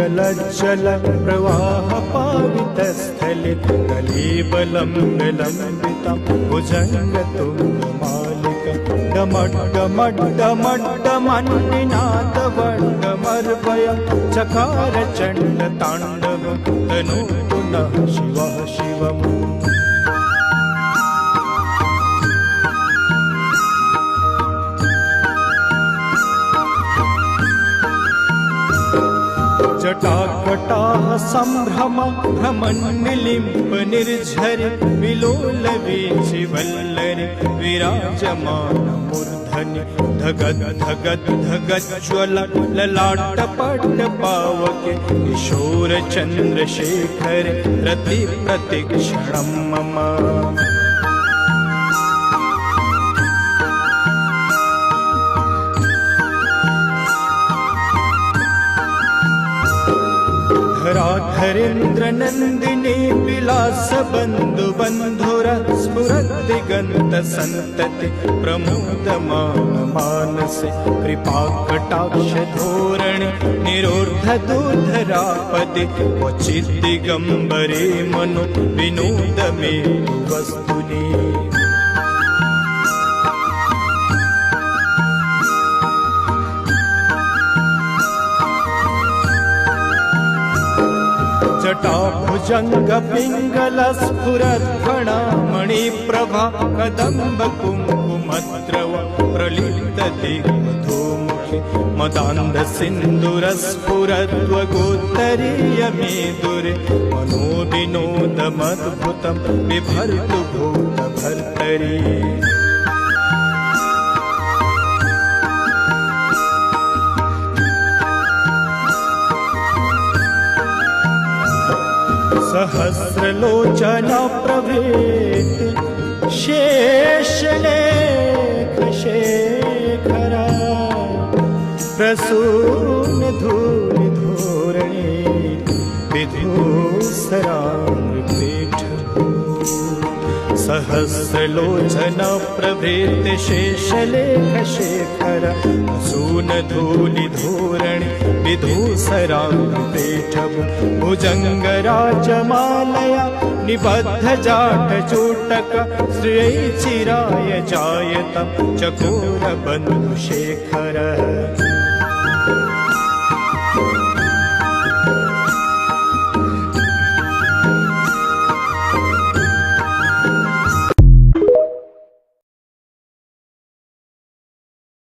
पिङ्गलज्जल प्रवाह पावितस्थले कलेबलं निलम्बितं भुजङ्गतुङ्गमालिका डमड्डमड्डमड्डमन्निनादवड्डमर्वयं चकार चण्डताण्डवं तनोतु नः शिवः शिवम्। जटाकटाः सम्भ्रम भ्रमन्निलिम्ब निर्झरि विलोलवीचिवल्लरि विराजमानमूर्धनि धगद् धगद् धगज्ज्वल ललाटपट्टपावके किशोरचन्द्रशेखर रतिप्रतिक्षणं मम। धराधरेन्द्र नन्दिनी विलास बन्धु बन्धुर स्फुरद्दिगन्त सन्तति प्रमोदमान मानसे कृपाकटाक्ष धोरणि निरोर्धदूर्धरापदे क्वचिद्दिगम्बरे मनो विनोद मे वस्तुनि। जटाभुजङ्ग पिङ्गलस्फुरद्फणा मणिप्रभा कदम्ब कुङ्कुमद्रव प्रलिप्तदिग्मधूमुखि मदान्ध सिन्दूरस्फुरद्वगोत्तरीयमेदुरे मनोविनोदमद्भुतं बिभर्तु भूतभर्तरि। सहस्रलोचना प्रभृति शेषलेख शेखरा प्रसून धूलि धोरणे विधूसरामृपेठ। सहस्रलोचना प्रभृति शेषलेख शेखर प्रसून धूलि धोरणे विधूसरामृपेठ। भुजङ्गराजमालया निबद्ध जाटचूटक श्रियै चिराय जायतं चकोरबन्धुशेखर।